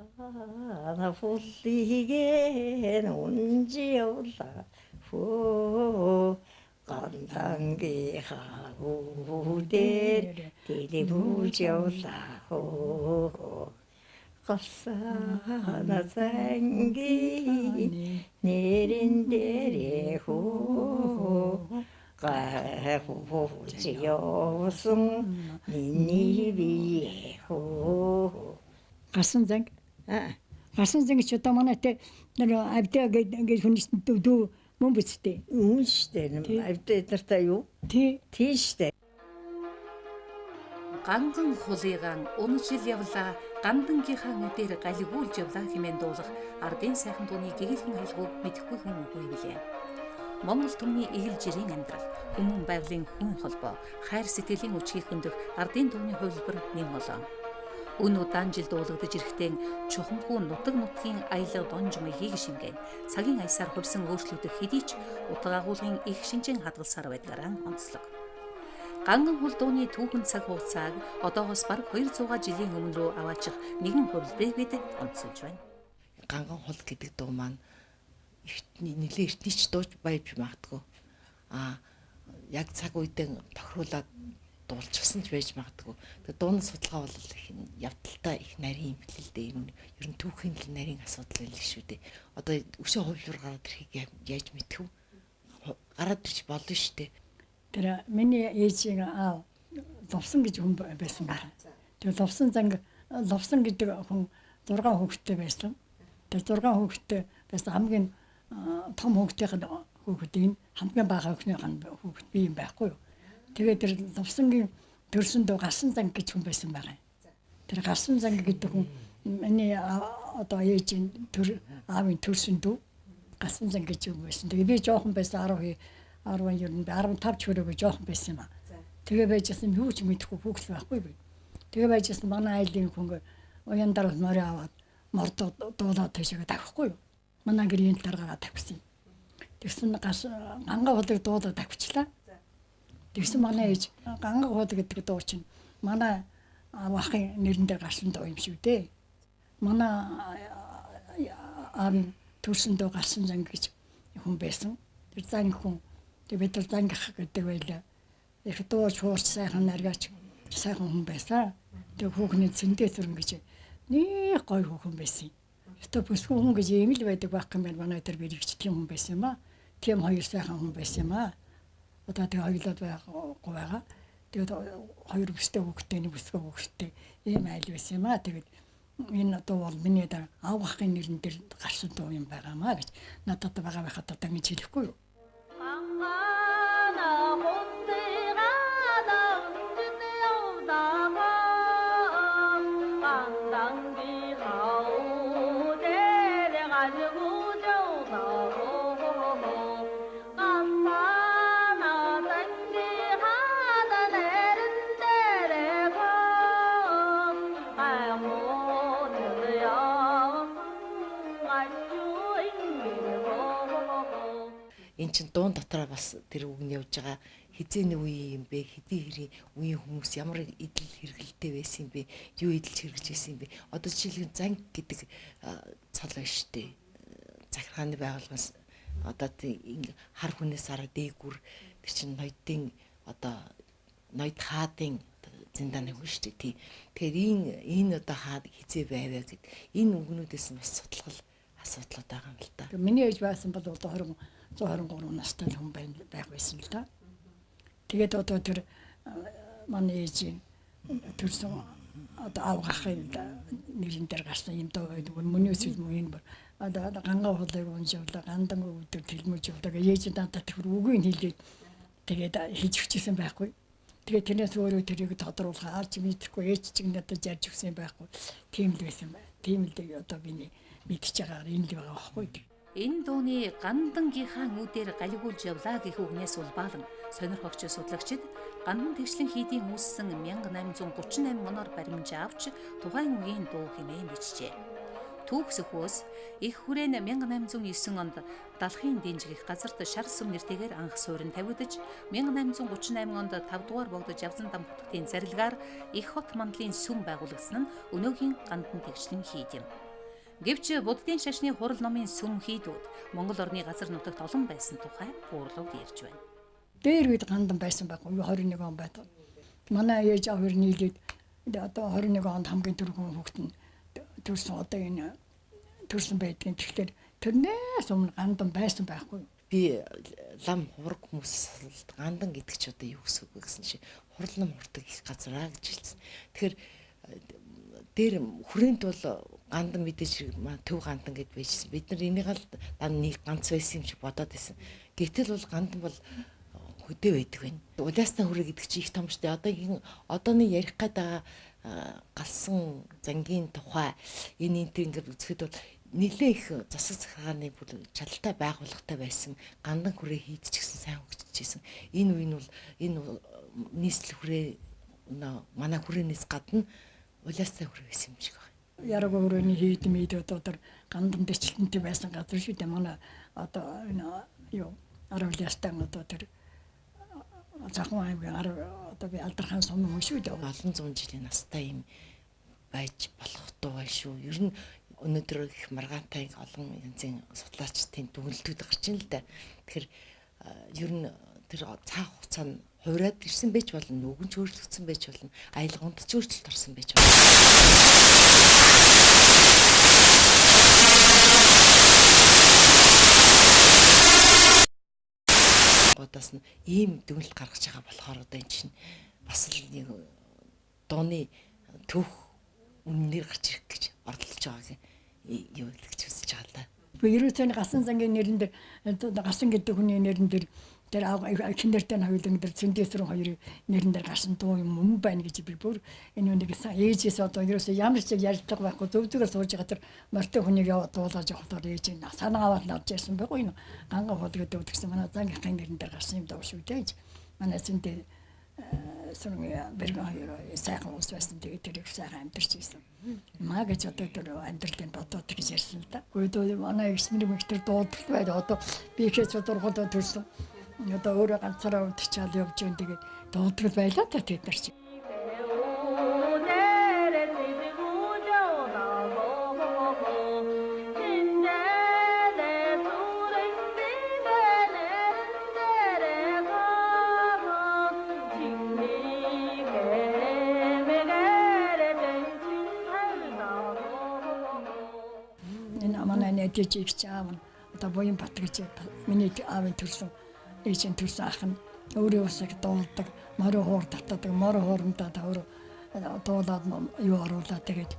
나 훌리게 온지올라 후 건당기 하우데 디리부지올라 후 거사나 생기 내린데리 후 가후지요승 니니비에 후 Гарсан 아 зан гэж одоо манай тэ нэр авдаа гэж хүн дүү мөн бичтэй. үнштэй авдаа юу Тий. тийштэй Ганган хулыгаан өнөжил явлаа гандангийнхаа нүдээр галигуулж явлаа хэмээн дуулах ардын сайхан дууны гэгээлхэн аялгыг мэдэхгүй хүн үгүй билээ. Монгол түмний эгэл жирийн амьдрал, хүмүүн байгалийн хүн холбоо, хайр сэтгэлийн үчгийг хөндөх ардын дууны хувилбар нэм болоо. Өн удаан жил дуулагдаж ирэхдээ чухамхүү нутаг нутгийн аялга донж маягийг шингэн цагийн аясаар хувьсан өөрчлөлтөд хэдий ч утга агуулгын их шинжэн хадгалсаар байдгаараа онцлог. Ганган хул дууны түүхэн цаг хугацааг одоогоос бараг 200 жилийн өмнө рүү аваачих нэгэн хувилбарыг бид онцолж байна. Ганган хул гэдэг дуу маань нэлээд эртнийч дууж байж магадгүй. Яг цаг үедээ тохируулаад дуулчихсан ч байж магадгүй. Тэгээ дууны судалгаа бол их явдалтай их нарийн юм хэлээ л дээ. Ер нь түүхийн л нарийн асуудал байл шүү дээ. Одоо өшөө хувилбар гараад ирэхийг яаж мэдэх вэ? Гараад ирч болно шүү дээ. Тэр миний ээжийн аав ловсон гэж хүн байсан байна. Тэр ловсон гэдэг хүн 6 хүүхэдтэй байсан. Тэр 6 хүүхэдтэй байсан хамгийн том хүүхдийн хамгийн бага хүүхэд би юм байхгүй юу. Тэгээд тэр ловсонгийн төрсөн дөө Гарсан зан гэж хүн байсан байгаа. Тэр Гарсан зан гэдэг хүн миний одоо ээжийн аавын төрсөн дөө Гарсан зан гэж хүн байсан. Тэгээд би жоохон байсан 15 чөрөөгөө жоохон байсан юм аа. Тэгээ байжсэн юу ч мэдэхгүй хүүхд байхгүй би. Тэгээ байжсэн манай айлын хүн уяндар морь аваад мордоо дуулаад тийшээ тавихгүй юу. Манай гэрийн дараагаа тавьсан. Тэгсэн ганга хоолыг дуулаад тавьчлаа. Тэгсэн манай ээж ганга хоол гэдэг дуу чинь манай аавын нэрэн дээр гарсан дуу юм шүү дээ. Манай аавын төрсөн дуу Гарсан зан гэж хүн байсан. Тэр зан хүн бид нар зангах гэдэг байлаа. Их дууч хуурч сайхан наргаач сайхан хүн байсан. Тэг хүүхний зөндөө төрн гэж нэг гой хүүхэн байсан. Өтө бүсгүй хүн гэж ийм л байдаг байх юм байна. Манай дээр бэрэгч тийм хүн байсан юм аа. Тийм хоёр сайхан хүн байсан юм аа. Одоо тэг хоёулаад байгаа. Тэгээд хоёр бүстэй хүүхдтэй нэг бүсгүй хүүхдтэй ийм айл байсан юм аа. Тэгээд энэ дуу бол миний аав ахын нэрэн дээр гарсан дуу юм байгаамаа гэж надад байгаа байхад одоо ингэж хэлэхгүй юу. Эн чин дуун дотроо бас тэр үг нь явж байгаа хизээний үе юм бэ, хэдий хэрийн үеийн хүмүүс ямар идэл хэрэгэлтэй байсан юм бэ, юу идэлж хэрэгж байсан юм бэ. Одоо жишээлбэл зан гэдэг цол байна штэ. Захиргааны байгууллагаас одоо хар хүнээс араа дээгүр тэр чин ноёдын одоо ноёд хаадын зиндааны хүн штэ тий. Тэгэхээр энэ одоо хаад хизээ байваа гэд энэ үгнүүдээс бас судлах асуудлууд байгаа юм л та. Миний ээж байсан бол одоо 123 настай хүн байх байсан л да. Тэгээд одоо тэр манай ээж төрсөн одоо авгахын нэрэн дээр гарсан юм даа гэдэг нь мөнөөс юм энэ одоо ганга хоолойг унжуулаа гандан өвдөр тэлмэж явдаг ээж надад тэр үгийг хэлээд тэгээд хийж өчсөн байхгүй. Тэгээд тэрнээс өөрөө тэрийг тодруулах арч мэдрэхгүй ээж чинь надад ярьж өгсөн байхгүй. Тийм л байсан бай. Тийм л одоо биний мэдчихэж байгаагаар энэ л байгаа байхгүй. Энэ дууны гандангийнхаа нүдээр галигуулж явлаа гэх үгнээс улбаалan сонирхогч судлагчид гандан тэгшлэн хийдийн үүссэн 1838 оноор баримжаа авч тухайн үеийн дуу хэмээн бичжээ. Түүх сөхөөс их хүрээн 1809 онд Далахын дэнжигэх газарт шар сүм нэртэйгээр анх суурин тавигдаж 1838 онд 5 дугаар богдож явсан дам хотын зарилгаар их хот мандлын сүм байгуулагдсан нь өнөөгийн гандан тэгшлэн хийд юм. Гэвч буддын шашны хурал номын сүм хийдүүд Монгол орны газар нутагт олон байсан тухай буурлууд ярьж байна. Дээр үед гандан байсан байхгүй юу 21 он байдаг. Манай ээж аваар нийлээд одоо 21 онд хамгийн түргэн хүүхэд нь төрсөн одоо энэ төрсөн байдгийн тэгэхээр тэрнээс өмнө гандан байсан байхгүй юу. Би лам хураг хүмүүс гандан гэдэг чи одоо юу гэсэн үг гэсэн чи хурал ном хурдаг их газараа гэж хэлсэн. Тэгэхээр дээр хүрээнд бол гандан мэдээж төв гандан гэд байжсэн. Бид нар энийг л нэг ганц байсан юм чи бодоод байсан. Гэтэл бол гандан бол хөдөө байдаг байна. Улаастай хүрээ гэдэг чи их том штэ. Одооны ярих гэдэг галсан зангийн тухай энэ ингээд үзэхэд бол нэлээ их засаг захиргааны бүр чадaltaй байгууллагатай байсан гандан хүрээ хийдчихсэн сайн хөгжижсэн. Энэ үе нь бол энэ нийслэл хүрээ манай хүрээнээс гадна улаастай хүрээ байсан юм шиг байна. Яраг өрөөний хийдмэд одоо гандан дэчлэнтэй байсан газар шүү дээ. Манай одоо энэ юу арууляастай одоо тэр Захын аймгийн одоо би Алдархан сум юм шүү дээ. Олон зуун жилийн настай юм байж болох дуу шүү. Ер нь өнөөдөр их маргаантай олон янзын судлаачдын дүгнэлтүүд гарч ийн л да. Тэгэхээр ер нь тэр цаг хугацаанд хувраад ирсэн байж болно, үгэн ч өөрчлөгдсөн байж болно, аялгаунд ч өөрчлөлт орсон байж болно. Годоос нь ийм дүгнэлт гаргаж байгаа болохоор одоо энэ чинь бас л нэг дооны төвх үнээр гарч ирэх гэж оролдож байгааг юу гэж үзэж байгаа л да. Ерөөсөө гасан зангийн нэрэн дээр гасан гэдэг хүний нэрэн дээр тэр киндертэй хоёулын дээр цэндээсрэн хоёрын нэрэн дээр гарсан дуу юм байна гэж би бүр энэ үнийг ээжээс одоо ерөөсөө ямар ч ярьдаг байхгүй зөвдгөр сууж байгаа тэр мортой хүнийг дуулаад явахаар ээж санаа аваад навж яасан байхгүй энэ ганган хол гэдэг үгсэн манай зангийнхын нэрэн дээр гарсан юм даа шүү дээ. Манай цэндээ сүрэн бэргэн хоёр сайхан ус байсан тэгээд тэр их сайхан амьдарч байсан. Маа гэж одоо тэр амьдралын бодоод гэж ярьсан л да. Гэхдээ манай ихсмэр мэгтэр дуудалт байд одоо би ихээс дургуулаад төрсөн. Одоо өөрөө ганцаараа удирчаал явж байгаа тэгээд дуудагд байлаа та тэд нар чи. Дэжигч аав одоо Буян Бат гэж миний аавын төрсөн ээжийн төрсөн ах нь өөрөө усаг дуулдаг, морь хуур татдаг, морь хуурандаа өөрөө дуулаад юу оруулаад тэгээд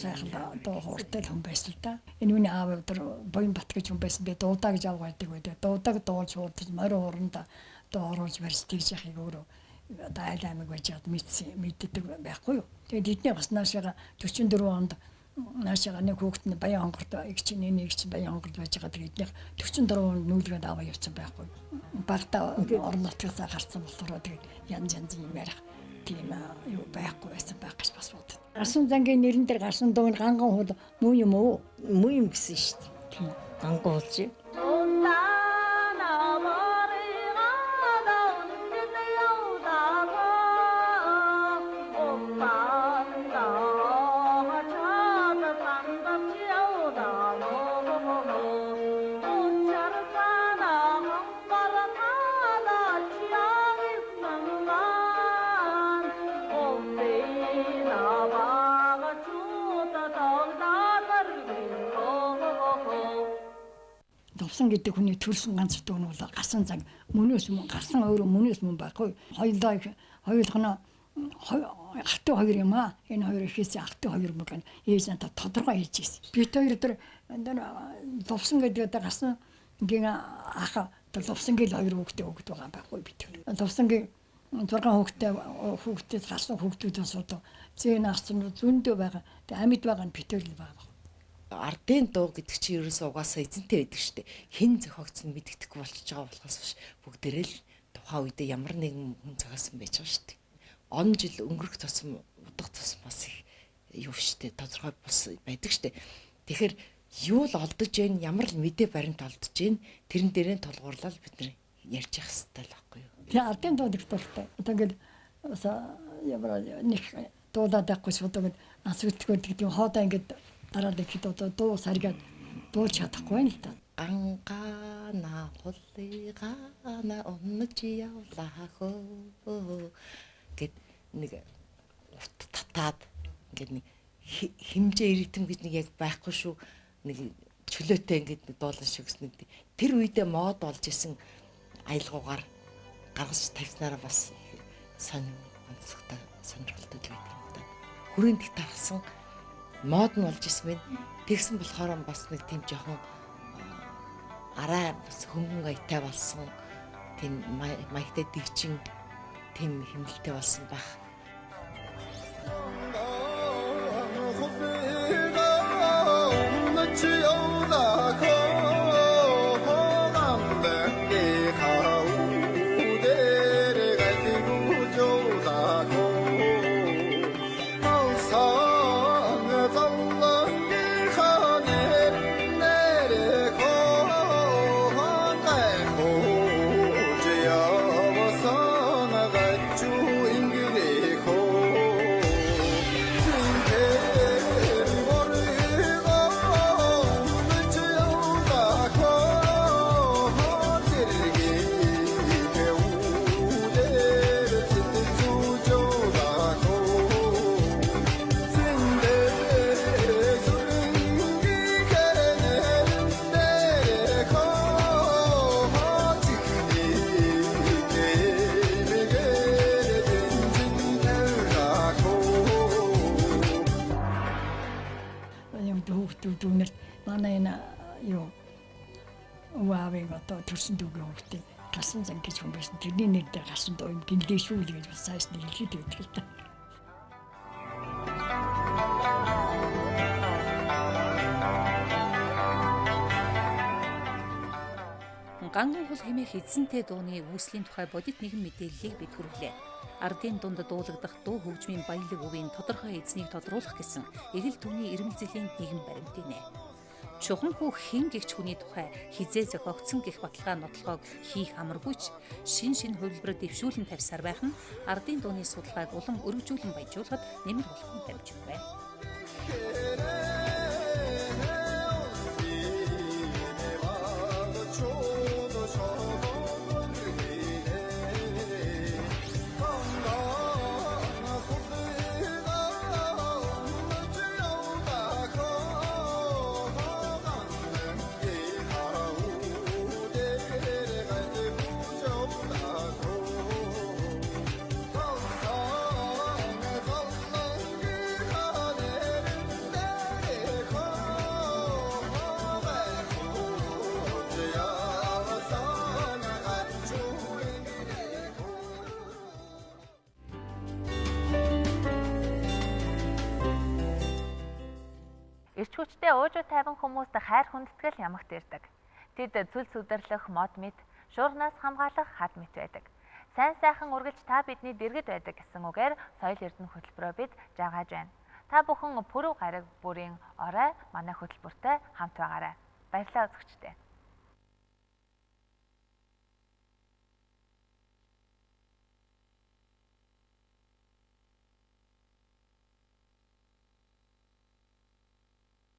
сайхан дуу хууртай хүн байсан л да. Энэ үний аав өдөр Буян Бат гэж хүн байсан. Би дуудаа гэж аав байдаг байдаг. Дуудаг дуулж хуурдаж морь хуурандаа дуу оруулж барьж яхийг өөрөө дайл аймаг байж яд мэддэг байхгүй юу. Тэгээд эдний бас наашаага 44 онд наашаага нэг хүүхэд нь Баян хонгорт нэг чинь Баян хонгорт байж байгаа. Тэгээд 44 онд нүүлгээд аваа явцсан байхгүй. Багтаа орон нутгаас гарсан болохоор тэгээд янз юм ярих тийм юу байхгүй байсан байх гэж бас бод. Гасан зангийн нэрэн дээр гарсан дуу ганган хул муу юм уу? Муу юм гэсэн шүү дээ. Тийм. Ганган хул чи. Довсон гэдэг хүний төрсөн ганц дуу нь бол гасан зан мөнөөс мөн гасан өөрөө мөнөөс мөн байхгүй. Хоёулаа ахтай хоёр юм аа. Энэ хоёр ихээс ахтай хоёр мөн ээж надад тодорхой хэлж ирсэн. Бид хоёр тэр довсон гэдэг гасан гин ах довсонгийн хоёр хүүхдээ өгд байгаа байхгүй бид. Довсонгийн 6 хүүхдээс гарсан хүүхдүүдээс одоо зээн ахсан зөндөө байгаа. Тэг амьд байгаа нь бид хоёр л байгаа. Ардын дуу гэдэг чинь ерөөсөө угаасаа эзэнтэй байдаг шүү дээ. Хэн зохиогдсон мэддэхгүй болчихж байгаа болохоос биш бүгдээрээ л тухайн үедээ ямар нэгэн хүн зохиосон байж байгаа шүү дээ. Он жил өнгөрөх тусам удах тусам бас их юу шүү дээ. Тодорхой бус байдаг шүү дээ. Тэгэхээр юу л олдож гэн ямар л мэдээ баримт олдож гэн тэрэн дээрээ тулгуурлал бид нар ярьж явах хэрэгтэй л байхгүй юу. Тэгээ ардын дуу гэдэг дуртай. Одоо ингээд ямар нэг дуулаад байхгүй шүү дээ. Нас үтгэл гэдэг юм хоодоо ингээд дараад ихэд одоо дуу саргаад дуулж чадахгүй байна л да. Гангаана хуллыгаана унаж явлаа хөө гэд нэг урт татаад ингээд нэг хэмжээ ритм гэж нэг яг байхгүй шүү. Нэг чөлөөтэй ингээд нэг дуулан шигс нэг тэр үедээ мод болж исэн аялгуугаар гаргаж тавьснараа бас сонин онцгой сонирхолтой байдаг юм да. Хүрээнд их тархсан мод нь болж исэн байна. Тэгсэн болохоор бас нэг тийм жоохон арай бас хөнгөн аятай болсон. Тийм маягтай дэгчин тийм хэмнэлтэй болсон баг. Дүүнэр манай энэ юу уавыг одоо төрсөн дүүгийн хүүхдээ гасан зан гэж хүн байсан. Тэрний нэрээр гасан дуу юм гинлээ шүү л гэж сайс нэлээд өгдөг л та. Ганган хул хэмээх эзэнтэй дууны үүслийн тухай бодит нэгэн мэдээллийг бид хүргэлээ. Ардын дунд дуулагдах дуу хөгжмийн баялаг өвийн тодорхой эзнийг тодруулах гэсэн эгэл түвний ирмэлзэлийн нэгэн баримт инэ. Чухам хүү хэн гэгч хүний тухай хизээ зохиогдсон гэх баталгаа нотлохоог хийх амаргүйч шин хувилбарт дэвшүүлэн тавьсаар байх нь ардын дууны судалгааг улам өргөжүүлэн баяжуулахад нэмэр болох нь дамжиг байна. Ирч хүчтэй уужуу тайван хүмүүст хайр хүндэтгэл ямагт ирдэг. Тэд цүлс үдэрлэх мод мэд, шуурнаас хамгаалах хад мэт байдаг. Сайн сайхан үргэлж та бидний дэргэд байдаг гэсэн үгээр соёл эрдэнэ хөтөлбөрөөр бид жаагааж байна. Та бүхэн пүрэв гариг бүрийн орой манай хөтөлбөртэй хамт байгаарай. Баярлалаа үзэгчдээ.